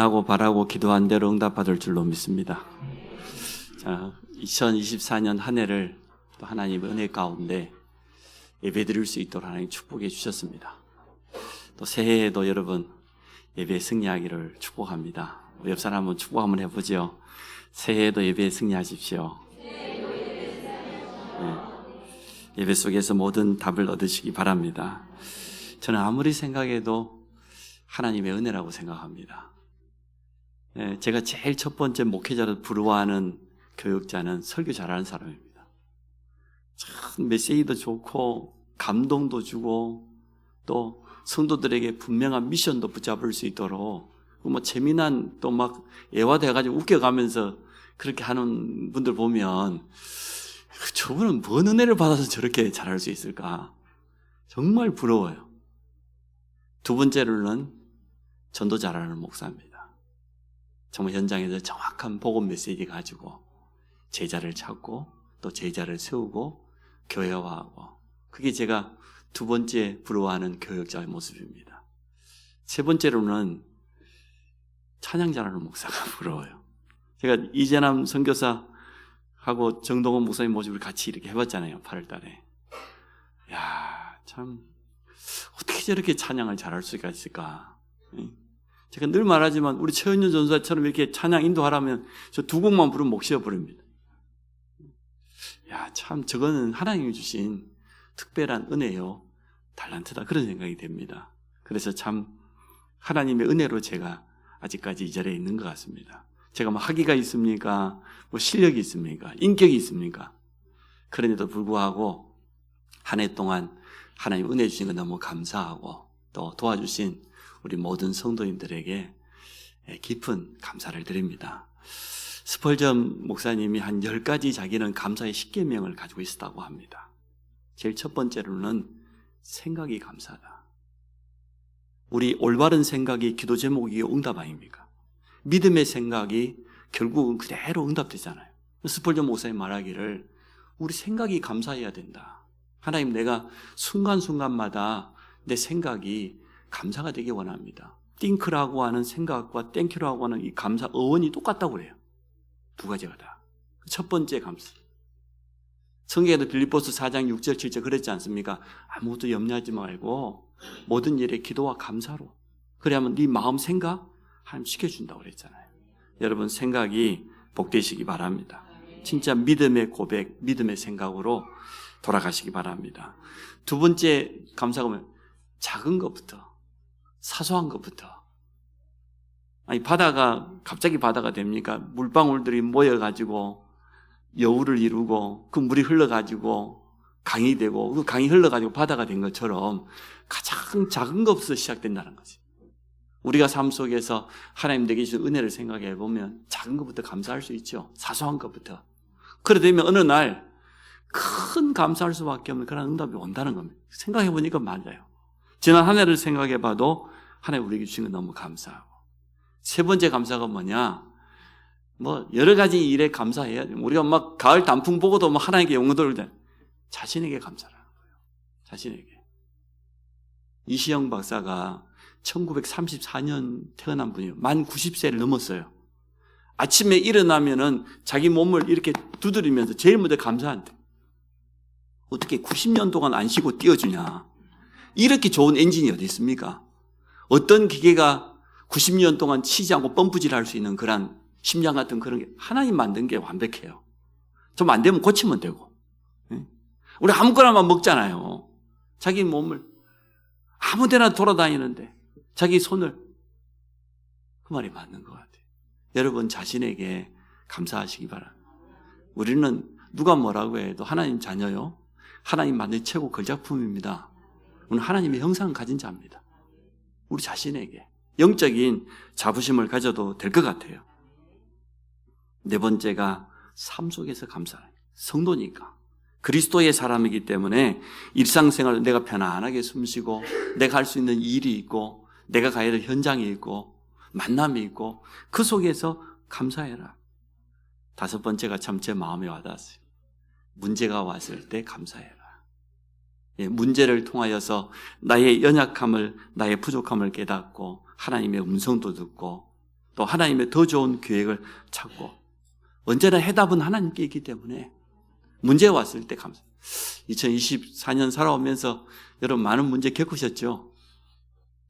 원하고 바라고 기도한 대로 응답받을 줄로 믿습니다. 자, 2024년 한 해를 또 하나님의 은혜 가운데 예배드릴 수 있도록 하나님 축복해 주셨습니다. 또 새해에도 여러분 예배에 승리하기를 축복합니다. 옆 사람 한번 축복 한번 해보죠. 새해에도 예배에 승리하십시오. 네. 예배 속에서 모든 답을 얻으시기 바랍니다. 저는 아무리 생각해도 하나님의 은혜라고 생각합니다. 네, 제가 제일 첫 번째 목회자로 부러워하는 교육자는 설교 잘하는 사람입니다. 참 메시지도 좋고 감동도 주고 또 성도들에게 분명한 미션도 붙잡을 수 있도록 뭐 재미난 또 막 애화돼가지고 웃겨가면서 그렇게 하는 분들 보면 저분은 뭔 은혜를 받아서 저렇게 잘할 수 있을까? 정말 부러워요. 두 번째로는 전도 잘하는 목사입니다. 정말 현장에서 정확한 복음 메시지 가지고 제자를 찾고 또 제자를 세우고 교회화하고, 그게 제가 두 번째 부러워하는 교역자의 모습입니다. 세 번째로는 찬양 잘하는 목사가 부러워요. 제가 이재남 선교사하고 정동원 목사님 모집을 같이 이렇게 해봤잖아요. 8월 달에. 야, 참 어떻게 저렇게 찬양을 잘할 수가 있을까? 제가 늘 말하지만 우리 최은현 전사처럼 이렇게 찬양 인도하라면 저 두 곡만 부르면 목 쉬어버립니다. 야, 참 저거는 하나님이 주신 특별한 은혜요, 달란트다, 그런 생각이 됩니다. 그래서 참 하나님의 은혜로 제가 아직까지 이 자리에 있는 것 같습니다. 제가 뭐 학위가 있습니까? 뭐 실력이 있습니까? 인격이 있습니까? 그런데도 불구하고 한 해 동안 하나님 은혜 주신 건 너무 감사하고 또 도와주신 우리 모든 성도님들에게 깊은 감사를 드립니다. 스펄전 목사님이 한 10가지 자기는 감사의 10계명을 가지고 있었다고 합니다. 제일 첫 번째로는 생각이 감사하다. 우리 올바른 생각이 기도 제목이요 응답 아닙니까? 믿음의 생각이 결국은 그대로 응답되잖아요. 스펄전 목사님 말하기를 우리 생각이 감사해야 된다. 하나님, 내가 순간순간마다 내 생각이 감사가 되기 원합니다. 띵크라고 하는 생각과 땡큐라고 하는 이 감사 어원이 똑같다고 그래요. 두 가지가 다. 첫 번째 감사. 성경에도 빌립보서 4장 6절 7절 그랬지 않습니까? 아무것도 염려하지 말고 모든 일에 기도와 감사로. 그래야만 네 마음 생각 하나님 시켜준다고 그랬잖아요. 여러분 생각이 복되시기 바랍니다. 진짜 믿음의 고백, 믿음의 생각으로 돌아가시기 바랍니다. 두 번째 감사가 뭐예요? 작은 것부터, 사소한 것부터. 아니, 갑자기 바다가 됩니까? 물방울들이 모여가지고 여울을 이루고 그 물이 흘러가지고 강이 되고 그 강이 흘러가지고 바다가 된 것처럼 가장 작은 것부터 시작된다는 거지. 우리가 삶 속에서 하나님 내게 주신 은혜를 생각해 보면 작은 것부터 감사할 수 있죠. 사소한 것부터. 그래 되면 어느 날 큰 감사할 수밖에 없는 그런 응답이 온다는 겁니다. 생각해 보니까 맞아요. 지난 한 해를 생각해 봐도 하나님 우리에게 주신 건 너무 감사하고. 세 번째 감사가 뭐냐? 뭐 여러 가지 일에 감사해야 돼요. 우리가 막 가을 단풍 보고도 뭐 하나님께 영광 돌릴 때 자신에게 감사하는 거예요. 자신에게. 이시영 박사가 1934년 태어난 분이에요. 만 90세를 넘었어요. 아침에 일어나면은 자기 몸을 이렇게 두드리면서 제일 먼저 감사한대. 어떻게 90년 동안 안 쉬고 뛰어주냐? 이렇게 좋은 엔진이 어디 있습니까? 어떤 기계가 90년 동안 치지 않고 펌프질 할 수 있는 그런 심장 같은 그런 게 하나님 만든 게 완벽해요. 좀 안 되면 고치면 되고. 우리 아무거나만 먹잖아요. 자기 몸을 아무 데나 돌아다니는데 자기 손을, 그 말이 맞는 것 같아요. 여러분 자신에게 감사하시기 바랍니다. 우리는 누가 뭐라고 해도 하나님 자녀요. 하나님 만든 최고 걸작품입니다. 우리는 하나님의 형상을 가진 자입니다. 우리 자신에게 영적인 자부심을 가져도 될 것 같아요. 네 번째가 삶 속에서 감사해요. 성도니까. 그리스도의 사람이기 때문에 일상생활을 내가 편안하게 숨쉬고 내가 할 수 있는 일이 있고 내가 가야 될 현장이 있고 만남이 있고 그 속에서 감사해라. 다섯 번째가 참 제 마음에 와닿았어요. 문제가 왔을 때 감사해라. 문제를 통하여서 나의 연약함을, 나의 부족함을 깨닫고 하나님의 음성도 듣고 또 하나님의 더 좋은 계획을 찾고 언제나 해답은 하나님께 있기 때문에 문제 왔을 때 감사. 2024년 살아오면서 여러분 많은 문제 겪으셨죠?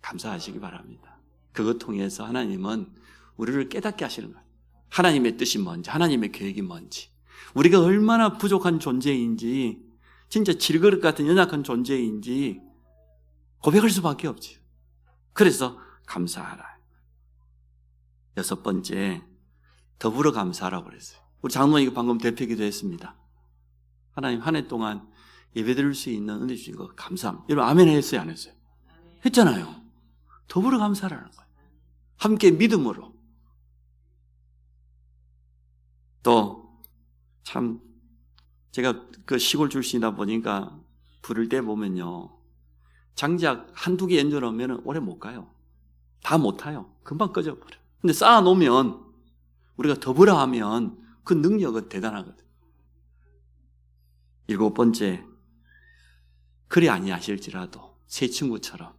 감사하시기 바랍니다. 그것 통해서 하나님은 우리를 깨닫게 하시는 거예요. 하나님의 뜻이 뭔지, 하나님의 계획이 뭔지, 우리가 얼마나 부족한 존재인지, 진짜 질그릇 같은 연약한 존재인지 고백할 수밖에 없지. 그래서 감사하라. 6번째, 더불어 감사하라고 그랬어요. 우리 장로님이 방금 대표기도 했습니다. 하나님 한 해 동안 예배드릴 수 있는 은혜 주신 거 감사합니다. 여러분 아멘 했어요, 안 했어요? 했잖아요. 더불어 감사하라는 거예요. 함께 믿음으로. 또 참 제가 그 시골 출신이다 보니까 부를 때 보면요, 장작 한두 개 연주하면 오래 못 가요. 다 못 타요. 금방 꺼져버려요. 근데 쌓아놓으면 우리가 더불어 하면 그 능력은 대단하거든. 7번째, 그리 아니하실지라도 새 친구처럼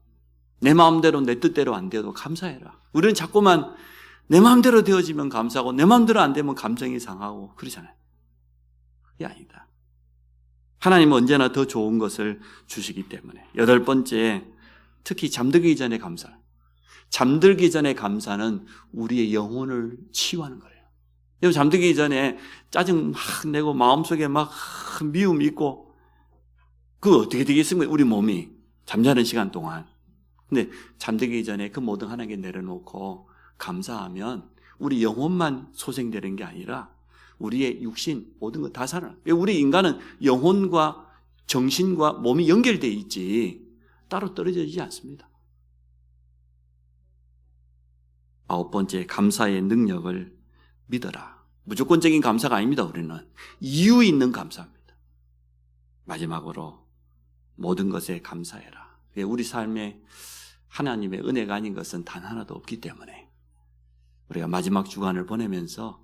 내 마음대로 내 뜻대로 안 돼도 감사해라. 우리는 자꾸만 내 마음대로 되어지면 감사하고 내 마음대로 안 되면 감정이 상하고 그러잖아요. 그게 아니다. 하나님은 언제나 더 좋은 것을 주시기 때문에. 8번째, 특히 잠들기 전에 감사. 잠들기 전에 감사는 우리의 영혼을 치유하는 거예요. 여러분 잠들기 전에 짜증 막 내고 마음속에 막 미움이 있고 그거 어떻게 되겠습니까? 우리 몸이 잠자는 시간 동안. 근데 잠들기 전에 그 모든 하나님께 내려놓고 감사하면 우리 영혼만 소생되는 게 아니라 우리의 육신 모든 거 다 살아나. 우리 인간은 영혼과 정신과 몸이 연결되어 있지 따로 떨어져 있지 않습니다. 9번째, 감사의 능력을 믿어라. 무조건적인 감사가 아닙니다. 우리는 이유 있는 감사입니다. 마지막으로 모든 것에 감사해라. 우리 삶에 하나님의 은혜가 아닌 것은 단 하나도 없기 때문에 우리가 마지막 주간을 보내면서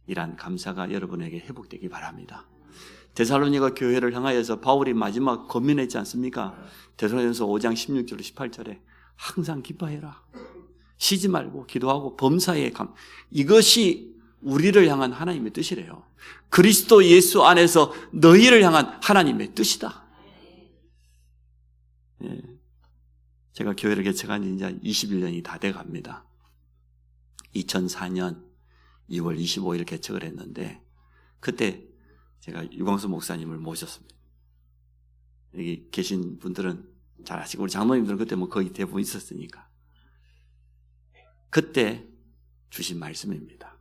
이러한 감사가 여러분에게 회복되기 바랍니다. 데살로니가 교회를 향하여서 바울이 마지막 권면했지 않습니까? 데살로니가서 5장 16절 18절에 항상 기뻐해라. 쉬지 말고 기도하고 범사에 이것이 우리를 향한 하나님의 뜻이래요. 그리스도 예수 안에서 너희를 향한 하나님의 뜻이다. 예. 제가 교회를 개척한 지 이제 21년이 다 돼갑니다. 2004년 2월 25일 개척을 했는데 그때 제가 유광수 목사님을 모셨습니다. 여기 계신 분들은 잘 아시고 우리 장로님들은 그때 뭐 거의 대부분 있었으니까 그때 주신 말씀입니다.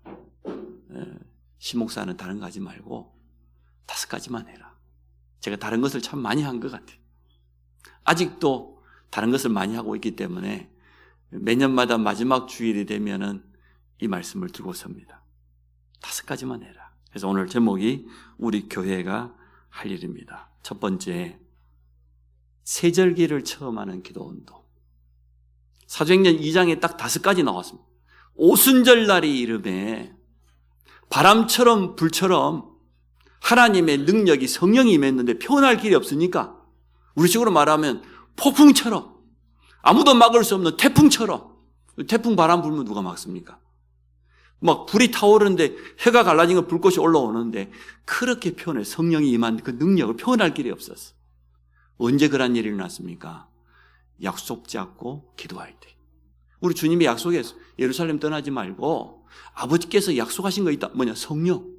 시목사는 다른 거 하지 말고 5가지만 해라. 제가 다른 것을 참 많이 한 것 같아요. 아직도 다른 것을 많이 하고 있기 때문에 매년마다 마지막 주일이 되면은 이 말씀을 들고 섭니다. 5가지만 해라. 그래서 오늘 제목이 우리 교회가 할 일입니다. 첫 번째, 세절기를 처음 하는 기도운동. 사도행전 2장에 딱 5가지 나왔습니다. 오순절 날이 이름에 바람처럼 불처럼 하나님의 능력이 성령이 임했는데 표현할 길이 없으니까 우리식으로 말하면 폭풍처럼 아무도 막을 수 없는 태풍처럼. 태풍 바람 불면 누가 막습니까? 막 불이 타오르는데 해가 갈라지면 불꽃이 올라오는데 그렇게 표현해. 성령이 임한 그 능력을 표현할 길이 없었어. 언제 그런 일이 일어났습니까? 약속 잡고 기도할 때. 우리 주님이 약속했어. 예루살렘 떠나지 말고 아버지께서 약속하신 거 있다. 뭐냐? 성령.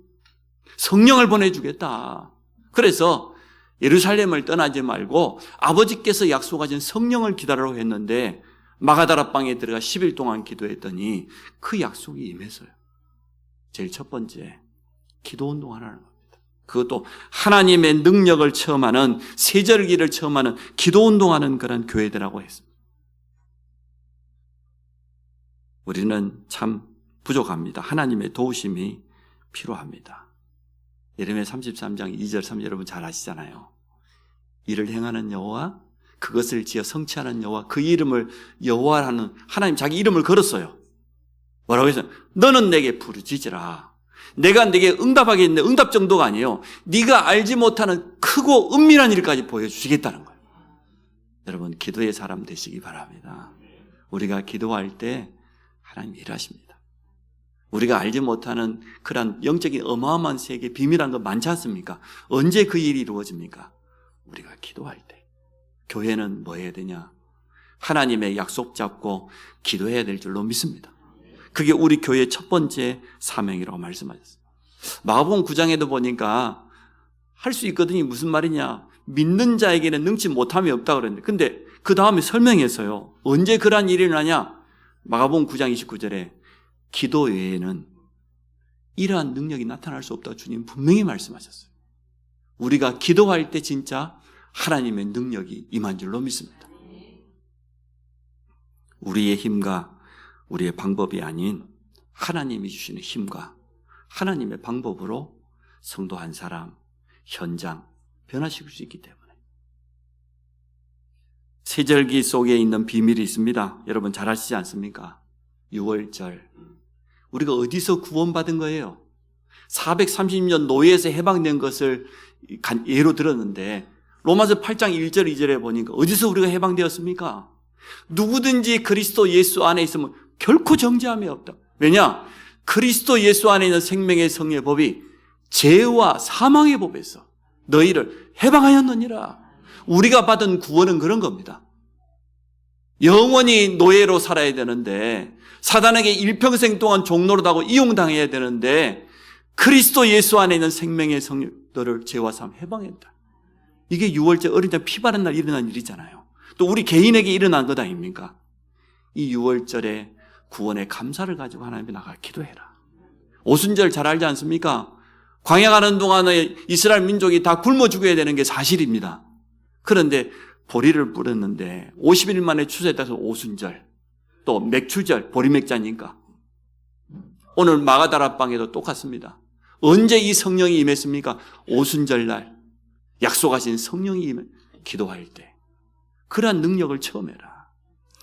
성령을 보내주겠다. 그래서 예루살렘을 떠나지 말고 아버지께서 약속하신 성령을 기다리라고 했는데 마가다라 방에 들어가 10일 동안 기도했더니 그 약속이 임해서요. 제일 첫 번째, 기도운동 하라는 겁니다. 그것도 하나님의 능력을 체험하는, 세절기를 체험하는 기도운동하는 그런 교회들하고 했습니다. 우리는 참 부족합니다. 하나님의 도우심이 필요합니다. 예레미야 33장 2절 3절 여러분 잘 아시잖아요. 이를 행하는 여호와, 그것을 지어 성취하는 여호와, 그 이름을 여호와라는 하나님 자기 이름을 걸었어요. 뭐라고 해서 너는 내게 부르짖으라. 내가 내게 응답하겠는데 응답 정도가 아니에요. 네가 알지 못하는 크고 은밀한 일까지 보여주시겠다는 거예요. 여러분 기도의 사람 되시기 바랍니다. 우리가 기도할 때 하나님 일하십니다. 우리가 알지 못하는 그런 영적인 어마어마한 세계, 비밀한 거 많지 않습니까? 언제 그 일이 이루어집니까? 우리가 기도할 때. 교회는 뭐 해야 되냐? 하나님의 약속 잡고 기도해야 될 줄로 믿습니다. 그게 우리 교회의 첫 번째 사명이라고 말씀하셨어요. 마가복음 9장에도 보니까 할 수 있거든요. 무슨 말이냐? 믿는 자에게는 능치 못함이 없다 그랬는데, 근데 그 다음에 설명해서요. 언제 그러한 일이 일어나냐? 마가복음 9장 29절에 기도 외에는 이러한 능력이 나타날 수 없다고 주님 분명히 말씀하셨어요. 우리가 기도할 때 진짜 하나님의 능력이 임한 줄로 믿습니다. 우리의 힘과 우리의 방법이 아닌 하나님이 주시는 힘과 하나님의 방법으로 성도 한 사람, 현장 변화시킬 수 있기 때문에. 세절기 속에 있는 비밀이 있습니다. 여러분 잘 아시지 않습니까? 6월절. 우리가 어디서 구원받은 거예요? 430년 노예에서 해방된 것을 예로 들었는데 로마서 8장 1절 2절에 보니까 어디서 우리가 해방되었습니까? 누구든지 그리스도 예수 안에 있으면 결코 정죄함이 없다. 왜냐? 그리스도 예수 안에 있는 생명의 성령의 법이 죄와 사망의 법에서 너희를 해방하였느니라. 우리가 받은 구원은 그런 겁니다. 영원히 노예로 살아야 되는데, 사단에게 일평생 동안 종노릇하고 이용당해야 되는데, 그리스도 예수 안에 있는 생명의 성령 너를 죄와 사망 해방했다. 이게 6월절 어린 양 피 바른 날 일어난 일이잖아요. 또 우리 개인에게 일어난 것 아닙니까? 이 6월절에 구원의 감사를 가지고 하나님께 나가 기도해라. 오순절 잘 알지 않습니까? 광야 가는 동안에 이스라엘 민족이 다 굶어 죽어야 되는 게 사실입니다. 그런데 보리를 뿌렸는데 50일 만에 추수했다고 해서 오순절, 또 맥추절, 보리맥자니까 오늘 마가다락방에도 똑같습니다. 언제 이 성령이 임했습니까? 오순절날 약속하신 성령이 임해 기도할 때 그러한 능력을 처음 해라.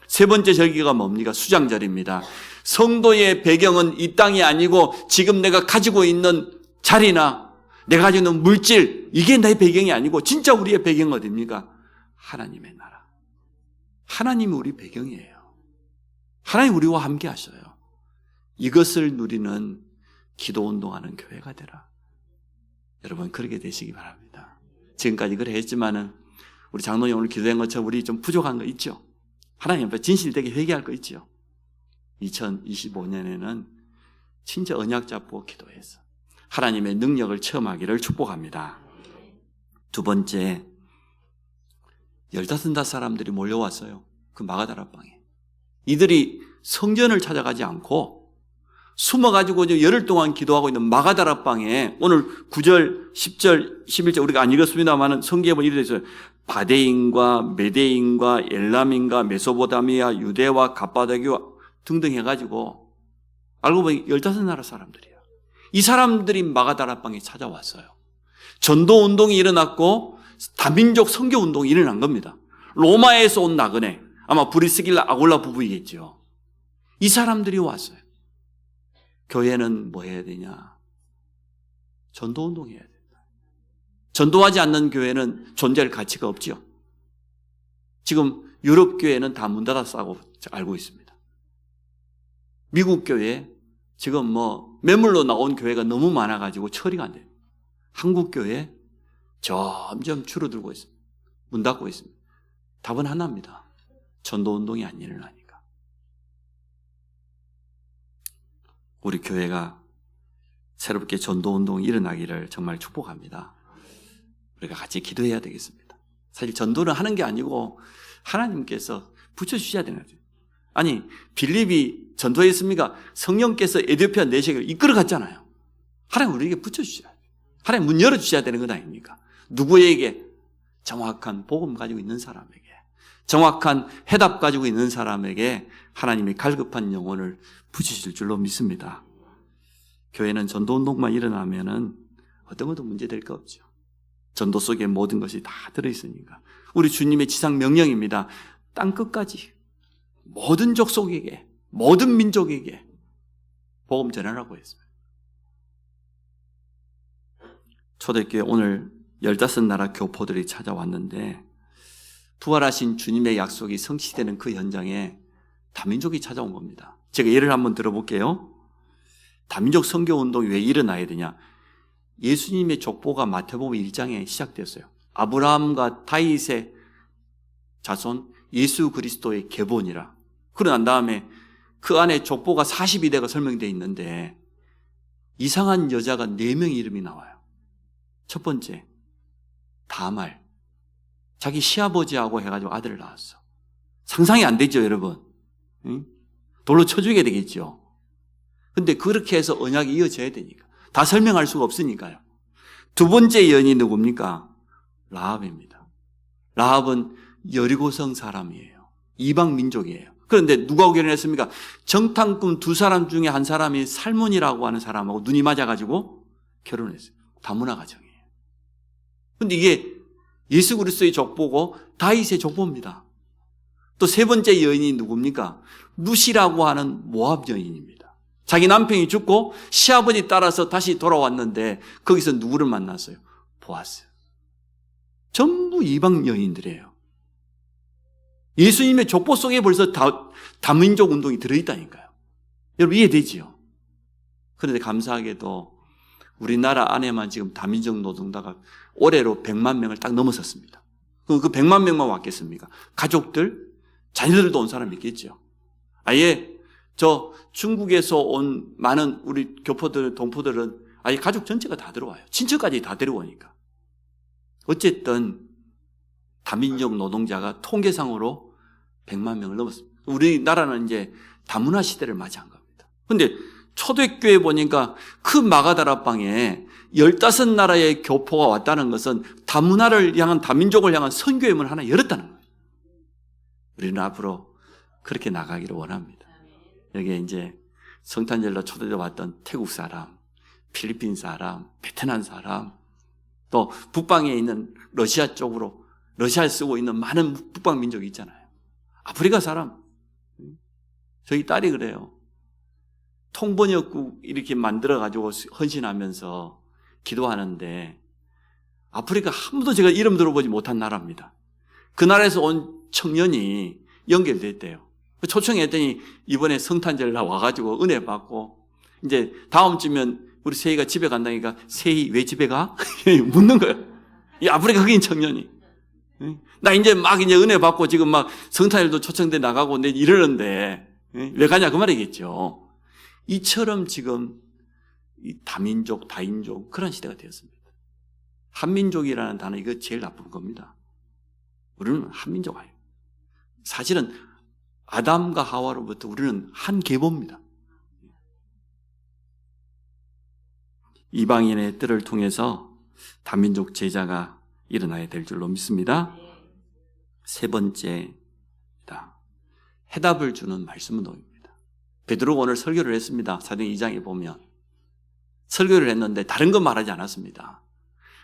세 번째 절기가 뭡니까? 수장절입니다. 성도의 배경은 이 땅이 아니고 지금 내가 가지고 있는 자리나 내가 가지고 있는 물질, 이게 내 배경이 아니고 진짜 우리의 배경은 어디입니까? 하나님의 나라. 하나님이 우리 배경이에요. 하나님 우리와 함께 하셔요. 이것을 누리는 기도운동하는 교회가 되라. 여러분 그렇게 되시기 바랍니다. 지금까지 그래 했지만은 우리 장로님 오늘 기도한 것처럼 우리 좀 부족한 거 있죠? 하나님 앞에 진실되게 회개할 거 있죠? 2025년에는 진짜 언약 잡고 기도해서 하나님의 능력을 체험하기를 축복합니다. 두 번째, 15 사람들이 몰려왔어요. 그 마가다락방에. 이들이 성전을 찾아가지 않고 숨어가지고 열흘 동안 기도하고 있는 마가다락방에 오늘 9절, 10절, 11절 우리가 안 읽었습니다만 성경에 보면 이렇게 되어 있어요. 바데인과 메데인과 엘람인과 메소포타미아, 유대와 갑바도기아 등등 해가지고 알고 보니 15나라 사람들이에요. 이 사람들이 마가다락방에 찾아왔어요. 전도운동이 일어났고 다민족 선교운동이 일어난 겁니다. 로마에서 온 나그네, 아마 브리스길라 아굴라 부부이겠죠. 이 사람들이 왔어요. 교회는 뭐 해야 되냐? 전도운동 해야 된다. 전도하지 않는 교회는 존재할 가치가 없지요. 지금 유럽 교회는 다 문 닫았다고 알고 있습니다. 미국 교회 지금 뭐 매물로 나온 교회가 너무 많아가지고 처리가 안 돼요. 한국 교회 점점 줄어들고 있습니다. 문 닫고 있습니다. 답은 하나입니다. 전도운동이 안 일어나니까. 우리 교회가 새롭게 전도운동이 일어나기를 정말 축복합니다. 우리가 같이 기도해야 되겠습니다. 사실 전도를 하는 게 아니고 하나님께서 붙여주셔야 되는 거죠. 아니 빌립이 전도했습니까? 성령께서 에디오피아 내세계를 이끌어 갔잖아요. 하나님 우리에게 붙여주셔야 돼요. 하나님 문 열어주셔야 되는 것 아닙니까? 누구에게? 정확한 복음 가지고 있는 사람에게, 정확한 해답 가지고 있는 사람에게 하나님이 갈급한 영혼을 붙이실 줄로 믿습니다. 교회는 전도운동만 일어나면은 어떤 것도 문제될 거 없죠. 전도 속에 모든 것이 다 들어있으니까. 우리 주님의 지상 명령입니다. 땅 끝까지 모든 족속에게, 모든 민족에게 복음 전하라고 했습니다. 초대교회 오늘 15나라 교포들이 찾아왔는데 부활하신 주님의 약속이 성취되는 그 현장에 다민족이 찾아온 겁니다. 제가 예를 한번 들어볼게요. 다민족 선교운동이 왜 일어나야 되냐? 예수님의 족보가 마태복음 1장에 시작되었어요. 아브라함과 다윗의 자손 예수 그리스도의 계본이라. 그러고 난 다음에 그 안에 족보가 42대가 설명되어 있는데 이상한 여자가 4명의 이름이 나와요. 첫 번째, 다말. 자기 시아버지하고 해가지고 아들을 낳았어. 상상이 안 되죠, 여러분? 응? 돌로 쳐 죽여야 되겠죠. 근데 그렇게 해서 언약이 이어져야 되니까. 다 설명할 수가 없으니까요. 두 번째 여인이 누굽니까? 라합입니다. 라합은 여리고성 사람이에요. 이방 민족이에요. 그런데 누가 결혼했습니까? 정탐꾼 2사람 중에 한 사람이 살몬이라고 하는 사람하고 눈이 맞아가지고 결혼했어요. 다문화 가정이에요. 근데 이게 예수 그리스도의 족보고 다윗의 족보입니다. 또 세 번째 여인이 누굽니까? 룻이라고 하는 모압 여인입니다. 자기 남편이 죽고 시아버지 따라서 다시 돌아왔는데 거기서 누구를 만났어요? 보아스. 전부 이방 여인들이에요. 예수님의 족보 속에 벌써 다민족 운동이 들어있다니까요. 여러분 이해되지요? 그런데 감사하게도 우리나라 안에만 지금 다민족 노동자가 올해로 100만 명을 딱 넘어섰습니다. 그 100만 명만 왔겠습니까? 가족들, 자녀들도 온 사람이 있겠죠. 아예 저 중국에서 온 많은 우리 교포들, 동포들은 아예 가족 전체가 다 들어와요. 친척까지 다 데려오니까. 어쨌든 다민족 노동자가 통계상으로 100만 명을 넘었습니다. 우리나라는 이제 다문화 시대를 맞이한 겁니다. 그런데 초대교회 보니까 큰 마가다락방에 15나라의 교포가 왔다는 것은 다문화를 향한, 다민족을 향한 선교의 문을 하나 열었다는 거예요. 우리는 앞으로 그렇게 나가기를 원합니다. 여기에 이제 성탄절로 초대돼 왔던 태국 사람, 필리핀 사람, 베트남 사람, 또 북방에 있는 러시아 쪽으로, 러시아에 쓰고 있는 많은 북방 민족이 있잖아요. 아프리카 사람. 저희 딸이 그래요. 통번역국 이렇게 만들어가지고 헌신하면서 기도하는데 아프리카 한 번도 제가 이름 들어보지 못한 나라입니다. 그 나라에서 온 청년이 연결됐대요. 초청했더니 이번에 성탄절 와가지고 은혜 받고 이제 다음 주면 우리 세희가 집에 간다니까 세희 왜 집에 가? 묻는 거예요. 이 아프리카 흑인 청년이. 나 이제 막 이제 은혜 받고 지금 막 성탄절도 초청돼 나가고 내 이러는데 왜 가냐 그 말이겠죠. 이처럼 지금 이 다민족, 다인족 그런 시대가 되었습니다. 한민족이라는 단어 이거 제일 나쁜 겁니다. 우리는 한민족 아니에요. 사실은 아담과 하와로부터 우리는 한 계보입니다. 이방인의 뜰을 통해서 다민족 제자가 일어나야 될 줄로 믿습니다. 세 번째다. 해답을 주는 말씀 운동입니다. 베드로가 오늘 설교를 했습니다. 사도행 2장에 보면 설교를 했는데 다른 건 말하지 않았습니다.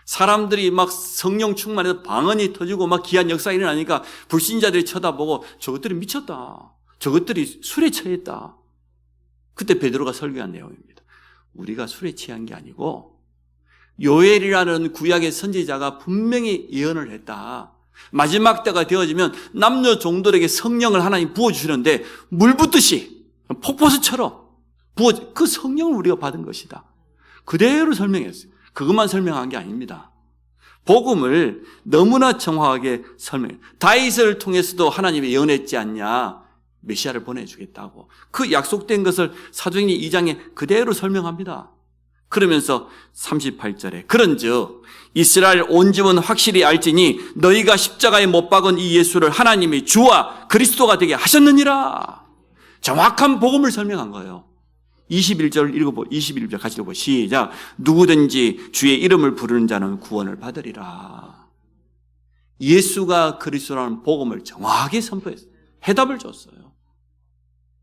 사람들이 막 성령 충만해서 방언이 터지고 막 기한 역사가 일어나니까 불신자들이 쳐다보고 저것들이 미쳤다. 저것들이 술에 취했다. 그때 베드로가 설교한 내용입니다. 우리가 술에 취한 게 아니고 요엘이라는 구약의 선지자가 분명히 예언을 했다. 마지막 때가 되어지면 남녀 종들에게 성령을 하나님 부어주시는데 물 붓듯이 폭포수처럼 그 성령을 우리가 받은 것이다. 그대로 설명했어요. 그것만 설명한 게 아닙니다. 복음을 너무나 정확하게 설명해요. 다윗을 통해서도 하나님이 예언했지 않냐. 메시아를 보내주겠다고. 그 약속된 것을 사도행전 2장에 그대로 설명합니다. 그러면서 38절에 그런즉 이스라엘 온 집은 확실히 알지니 너희가 십자가에 못 박은 이 예수를 하나님이 주와 그리스도가 되게 하셨느니라. 정확한 복음을 설명한 거예요. 21절 읽어보, 21절 같이 읽어보. 시작. 누구든지 주의 이름을 부르는 자는 구원을 받으리라. 예수가 그리스도라는 복음을 정확하게 선포했어요. 해답을 줬어요.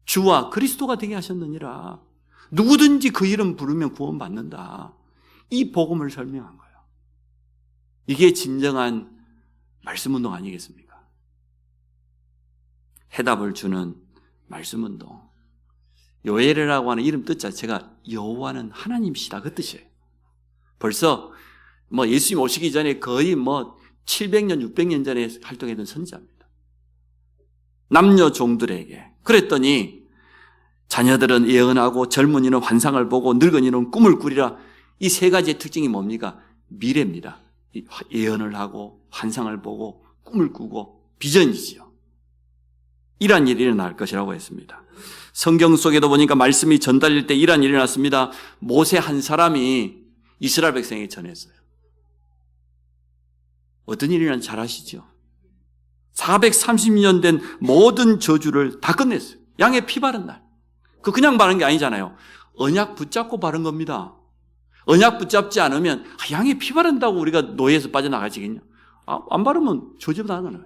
주와 그리스도가 되게 하셨느니라. 누구든지 그 이름 부르면 구원받는다. 이 복음을 설명한 거예요. 이게 진정한 말씀운동 아니겠습니까? 해답을 주는 말씀운동. 요엘이라고 하는 이름 뜻 자체가 여호와는 하나님이시다 그 뜻이에요. 벌써 예수님 오시기 전에 거의 700년, 600년 전에 활동했던 선지자입니다. 남녀 종들에게. 그랬더니 자녀들은 예언하고 젊은이는 환상을 보고 늙은이는 꿈을 꾸리라. 이 세 가지의 특징이 뭡니까? 미래입니다. 예언을 하고 환상을 보고 꿈을 꾸고 비전이지요. 이러한 일이 일어날 것이라고 했습니다. 성경 속에도 보니까 말씀이 전달될 때 이러한 일이 일어났습니다. 모세 한 사람이 이스라엘 백성에게 전했어요. 어떤 일이 일어났는지 잘 아시죠? 430년 된 모든 저주를 다 끝냈어요. 양의 피 바른 날. 그냥 바른 게 아니잖아요. 언약 붙잡고 바른 겁니다. 언약 붙잡지 않으면 양의 피 바른다고 우리가 노예에서 빠져나가지겠냐? 안 바르면 저주받는 거예요.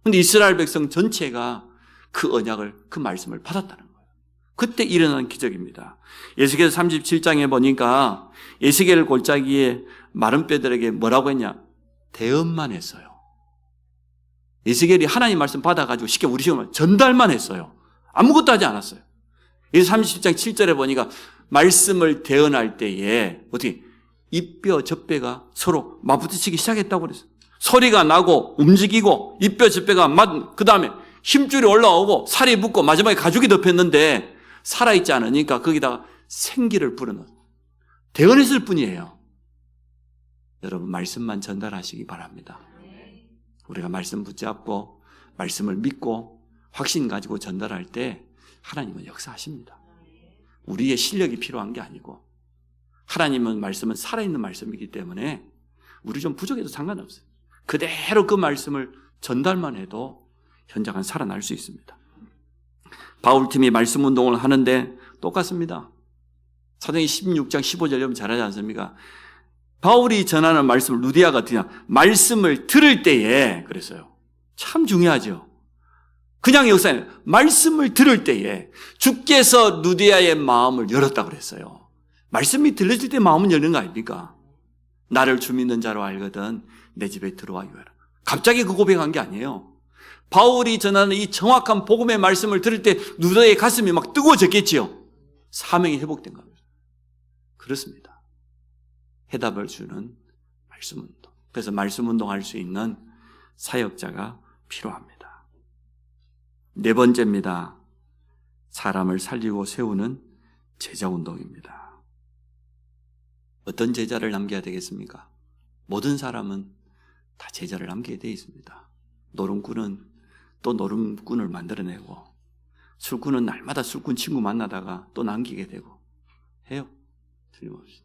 그런데 이스라엘 백성 전체가 그 언약을, 그 말씀을 받았다는 거예요. 그때 일어난 기적입니다. 에스겔 37장에 보니까 에스겔 골짜기에 마른 뼈들에게 뭐라고 했냐? 대언만 했어요. 에스겔이 하나님 말씀 받아가지고 쉽게 우리 식으로 전달만 했어요. 아무것도 하지 않았어요. 에스겔 37장 7절에 보니까 말씀을 대언할 때에 어떻게 이 뼈 저 뼈가 서로 맞부딪히기 시작했다고 그랬어요. 소리가 나고 움직이고 이 뼈 저 뼈가 그 다음에 힘줄이 올라오고 살이 붙고 마지막에 가죽이 덮였는데 살아있지 않으니까 거기다가 생기를 불어넣어 대언했을 뿐이에요. 여러분 말씀만 전달하시기 바랍니다. 우리가 말씀 붙잡고 말씀을 믿고 확신 가지고 전달할 때 하나님은 역사하십니다. 우리의 실력이 필요한 게 아니고 하나님은 말씀은 살아있는 말씀이기 때문에 우리 좀 부족해도 상관없어요. 그대로 그 말씀을 전달만 해도 현장은 살아날 수 있습니다. 바울팀이 말씀 운동을 하는데 똑같습니다. 사도행전 16장 15절 여러분 잘 알지 않습니까? 바울이 전하는 말씀을 루디아가 그냥 말씀을 들을 때에 그랬어요. 참 중요하죠. 그냥 역사에 말씀을 들을 때에 주께서 루디아의 마음을 열었다고 그랬어요. 말씀이 들려질 때 마음은 열는 거 아닙니까? 나를 주 믿는 자로 알거든 내 집에 들어와 유하라. 갑자기 그 고백한 게 아니에요. 바울이 전하는 이 정확한 복음의 말씀을 들을 때 루디아의 가슴이 막 뜨거워졌겠지요. 사명이 회복된 겁니다. 그렇습니다. 해답을 주는 말씀 운동. 그래서 말씀 운동할 수 있는 사역자가 필요합니다. 네 번째입니다. 사람을 살리고 세우는 제자 운동입니다. 어떤 제자를 남겨야 되겠습니까? 모든 사람은 다 제자를 남기게 되어 있습니다. 노름꾼은 또 노름꾼을 만들어내고 술꾼은 날마다 술꾼 친구 만나다가 또 남기게 되고 해요. 틀림없이.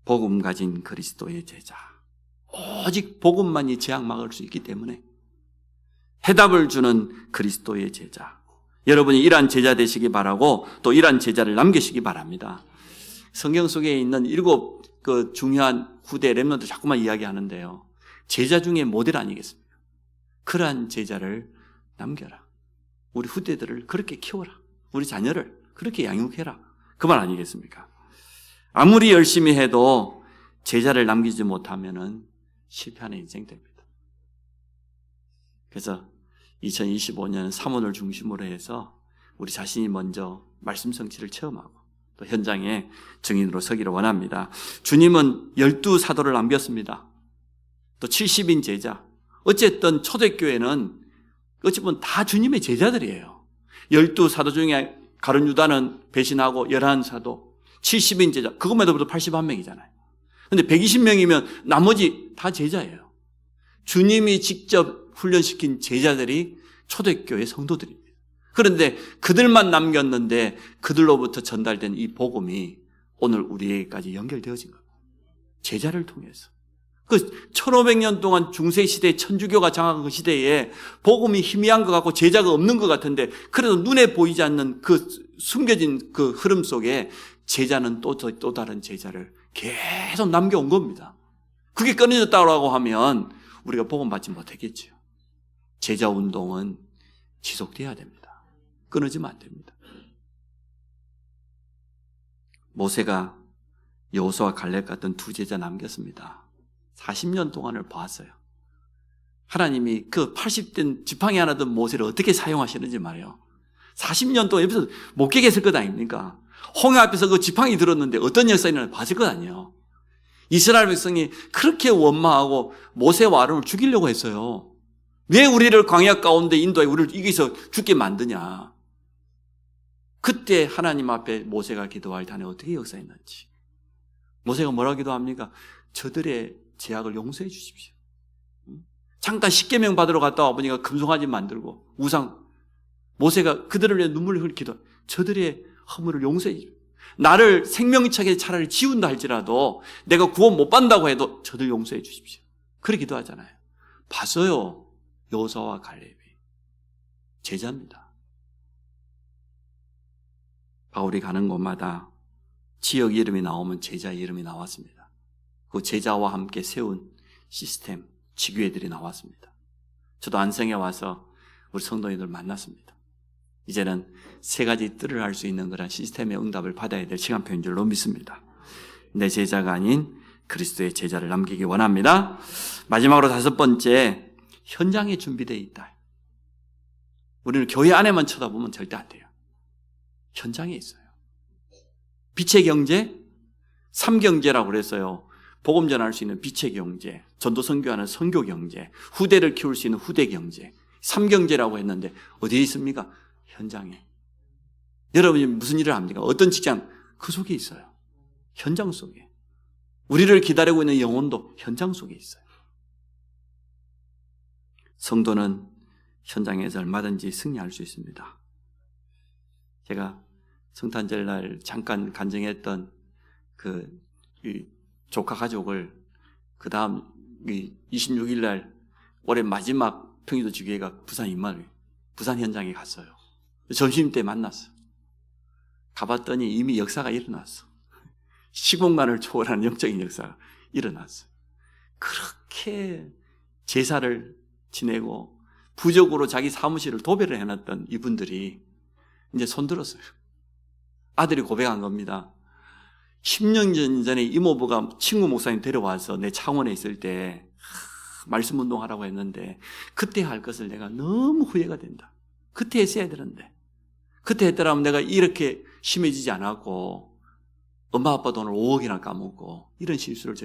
복음 가진 그리스도의 제자. 오직 복음만이 재앙 막을 수 있기 때문에 해답을 주는 그리스도의 제자. 여러분이 이러한 제자 되시기 바라고 또 이러한 제자를 남기시기 바랍니다. 성경 속에 있는 7 그 중요한 후대 렘넌트 자꾸만 이야기하는데요. 제자 중에 모델 아니겠습니까? 그러한 제자를 남겨라. 우리 후대들을 그렇게 키워라. 우리 자녀를 그렇게 양육해라. 그 말 아니겠습니까? 아무리 열심히 해도 제자를 남기지 못하면은 실패하는 인생 됩니다. 그래서 2025년 3월을 중심으로 해서 우리 자신이 먼저 말씀 성취를 체험하고 또 현장에 증인으로 서기를 원합니다. 주님은 12사도를 남겼습니다. 또 70인 제자. 어쨌든 초대교회는 어찌 보면 다 주님의 제자들이에요. 12사도 중에 가룟 유다는 배신하고 11사도, 70인 제자. 그것만 해도 81명이잖아요. 근데 120명이면 나머지 다 제자예요. 주님이 직접 훈련시킨 제자들이 초대교회 성도들입니다. 그런데 그들만 남겼는데 그들로부터 전달된 이 복음이 오늘 우리에게까지 연결되어진 겁니다. 제자를 통해서. 그 1500년 동안 중세시대 천주교가 장악한 그 시대에 복음이 희미한 것 같고 제자가 없는 것 같은데 그래도 눈에 보이지 않는 그 숨겨진 그 흐름 속에 제자는 또 다른 제자를 계속 남겨온 겁니다. 그게 끊어졌다고 하면 우리가 복음 받지 못했겠죠. 제자 운동은 지속돼야 됩니다. 끊어지면 안 됩니다. 모세가 여호수아와 갈렙 같은 두 제자 남겼습니다. 40년 동안을 봤어요. 하나님이 그 80된 지팡이 하나 든 모세를 어떻게 사용하시는지 말이에요. 40년 동안 옆에서 못 깨게 했을 것 아닙니까? 홍해 앞에서 그 지팡이 들었는데 어떤 역사가 일어나 봤을 것 아니에요. 이스라엘 백성이 그렇게 원망하고 모세와 아론을 죽이려고 했어요. 왜 우리를 광야 가운데 인도해 우리를 이기서 죽게 만드냐. 그때 하나님 앞에 모세가 기도할 때 어떻게 역사했는지. 모세가 뭐라고 기도합니까? 저들의 죄악을 용서해 주십시오. 잠깐 십계명 받으러 갔다 와보니까 금송아지 만들고 우상, 모세가 그들을 위해 눈물을 흘리기도, 저들의 허물을 용서해 주십시오. 나를 생명차게 차라리 지운다 할지라도 내가 구원 못 받는다고 해도 저들 용서해 주십시오. 그렇게 기도하잖아요. 봤어요. 여호수아와 갈렙이 제자입니다. 바울이 가는 곳마다 지역 이름이 나오면 제자 이름이 나왔습니다. 그 제자와 함께 세운 시스템, 지교회들이 나왔습니다. 저도 안성에 와서 우리 성도님들 만났습니다. 이제는 세 가지 뜰을 할 수 있는 그런 시스템의 응답을 받아야 될 시간표인 줄로 믿습니다. 내 제자가 아닌 그리스도의 제자를 남기기 원합니다. 마지막으로 다섯 번째, 현장에 준비되어 있다. 우리는 교회 안에만 쳐다보면 절대 안 돼요. 현장에 있어요. 빛의 경제, 삼경제라고 그랬어요. 복음 전할 수 있는 빛의 경제, 전도 선교하는 선교 경제, 후대를 키울 수 있는 후대 경제, 삼경제라고 했는데 어디에 있습니까? 현장에. 여러분이 무슨 일을 합니까? 어떤 직장? 그 속에 있어요. 현장 속에. 우리를 기다리고 있는 영혼도 현장 속에 있어요. 성도는 현장에서 얼마든지 승리할 수 있습니다. 제가 성탄절 날 잠깐 간증했던 이 조카 가족을 그 다음 26일 날 올해 마지막 평일도 주교회가 부산 현장에 갔어요. 점심 때 만났어. 가봤더니 이미 역사가 일어났어. 시공간을 초월하는 영적인 역사가 일어났어. 그렇게 제사를 지내고 부적으로 자기 사무실을 도배를 해놨던 이분들이 이제 손들었어요. 아들이 고백한 겁니다. 10년 전에 이모부가 친구 목사님 데려와서 내 창원에 있을 때 말씀 운동하라고 했는데 그때 할 것을 내가 너무 후회가 된다. 그때 했어야 되는데 그때 했더라면 내가 이렇게 심해지지 않았고 엄마 아빠 돈을 5억이나 까먹고 이런 실수를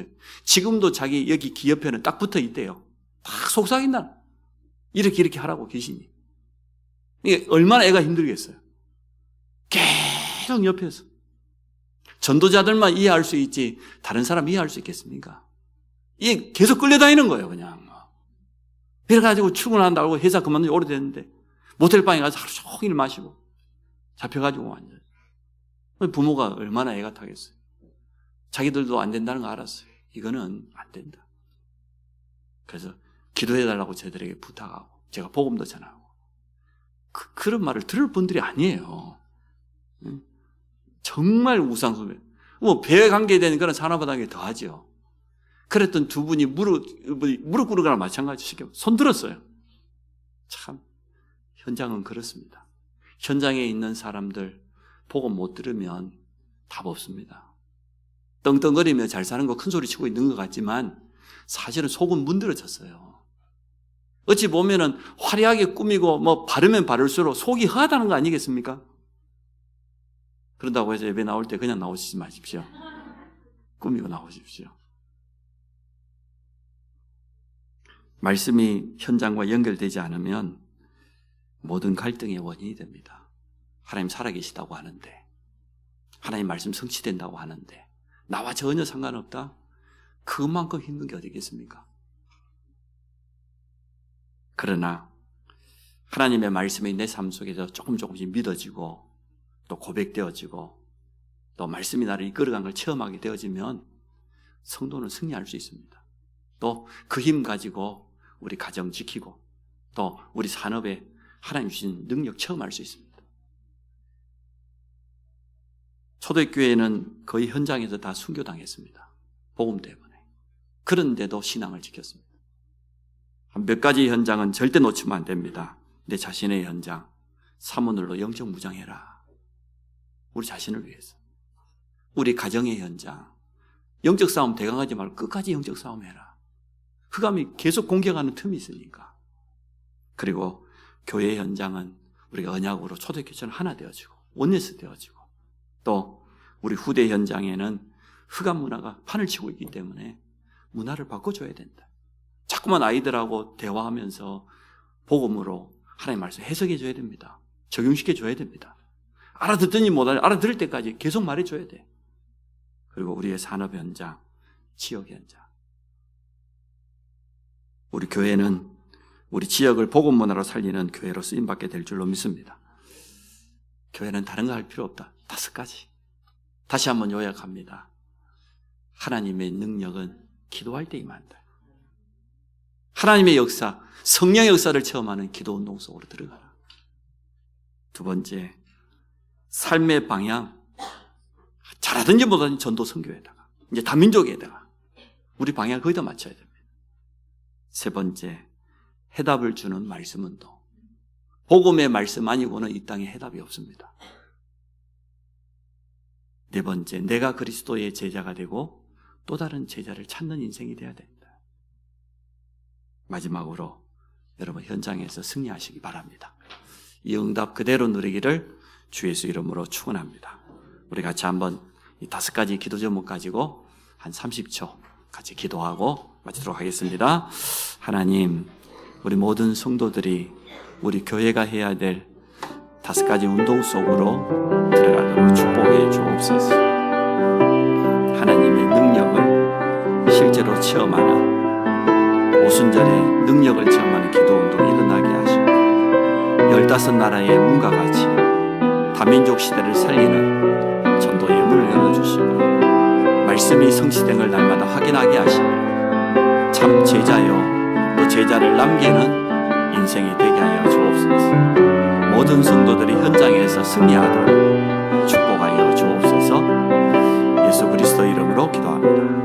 지금도 자기 여기 귀 옆에는 딱 붙어 있대요. 다 속삭인다. 이렇게 하라고 귀신이. 이게 얼마나 애가 힘들겠어요. 계속 옆에서. 전도자들만 이해할 수 있지 다른 사람 이해할 수 있겠습니까? 이게 계속 끌려다니는 거예요, 그냥. 그래가지고 출근한다고 회사 그만둔 지 오래됐는데 모텔방에 가서 하루 종일 마시고 잡혀가지고 완전. 부모가 얼마나 애가 타겠어요. 자기들도 안 된다는 거 알았어요. 이거는 안 된다. 그래서 기도해달라고 저들에게 부탁하고 제가 복음도 전하고 그런 말을 들을 분들이 아니에요. 정말 우상숭배. 배에 관계된 그런 산업화단계 더하죠. 그랬던 두 분이 무릎 꿇으거나 마찬가지시죠. 손 들었어요. 참 현장은 그렇습니다. 현장에 있는 사람들 복음 못 들으면 답 없습니다. 떵떵거리며 잘 사는 거 큰 소리 치고 있는 것 같지만 사실은 속은 문드러졌어요. 어찌 보면은 화려하게 꾸미고 바르면 바를수록 속이 허하다는 거 아니겠습니까? 그런다고 해서 예배 나올 때 그냥 나오시지 마십시오. 꾸미고 나오십시오. 말씀이 현장과 연결되지 않으면 모든 갈등의 원인이 됩니다. 하나님 살아계시다고 하는데, 하나님 말씀 성취된다고 하는데 나와 전혀 상관없다? 그만큼 힘든 게 어디 있겠습니까? 그러나 하나님의 말씀이 내 삶 속에서 조금씩 믿어지고 또 고백되어지고 또 말씀이 나를 이끌어간 걸 체험하게 되어지면 성도는 승리할 수 있습니다. 또 그 힘 가지고 우리 가정 지키고 또 우리 산업에 하나님 주신 능력 체험할 수 있습니다. 초대교회는 거의 현장에서 다 순교당했습니다. 복음 때문에. 그런데도 신앙을 지켰습니다. 몇 가지 현장은 절대 놓치면 안 됩니다. 내 자신의 현장, 사모늘로 영적 무장해라. 우리 자신을 위해서. 우리 가정의 현장, 영적 싸움 대강하지 말고 끝까지 영적 싸움 해라. 흑암이 계속 공격하는 틈이 있으니까. 그리고 교회 현장은 우리가 언약으로 초대교회처럼 하나 되어지고 원네스 되어지고 또 우리 후대 현장에는 흑암 문화가 판을 치고 있기 때문에 문화를 바꿔줘야 된다. 자꾸만 아이들하고 대화하면서 복음으로 하나님 말씀 해석해 줘야 됩니다. 적용시켜 줘야 됩니다. 알아듣더니 알아들을 때까지 계속 말해줘야 돼. 그리고 우리의 산업 현장, 지역 현장. 우리 교회는 우리 지역을 복음 문화로 살리는 교회로 쓰임받게 될 줄로 믿습니다. 교회는 다른 거 할 필요 없다. 5가지. 다시 한번 요약합니다. 하나님의 능력은 기도할 때 임한다. 하나님의 역사, 성령의 역사를 체험하는 기도 운동 속으로 들어가라. 2번째, 삶의 방향, 잘하든지 못하든지 전도 선교에다가, 이제 다민족에다가 우리 방향을 거기다 맞춰야 됩니다. 3번째, 해답을 주는 말씀 운동. 복음의 말씀 아니고는 이 땅에 해답이 없습니다. 4번째, 내가 그리스도의 제자가 되고 또 다른 제자를 찾는 인생이 되어야 됩니다. 마지막으로 여러분 현장에서 승리하시기 바랍니다. 이 응답 그대로 누리기를 주 예수 이름으로 축원합니다. 우리 같이 한번 이 5가지 기도 제목 가지고 한 30초 같이 기도하고 마치도록 하겠습니다. 하나님, 우리 모든 성도들이 우리 교회가 해야 될 5가지 운동 속으로 들어가도록 축복해 주옵소서. 하나님의 능력을 실제로 체험하는, 오순절에 능력을 체험하는 기도 운동이 일어나게 하시고 15나라의 문과 같이 다민족 시대를 살리는 전도의 문을 열어주시고 말씀이 성취된 걸 날마다 확인하게 하시고 참 제자요 또 제자를 남기는 인생이 되게 하여 주옵소서. 모든 성도들이 현장에서 승리하도록 축복하여 주옵소서. 예수 그리스도 이름으로 기도합니다.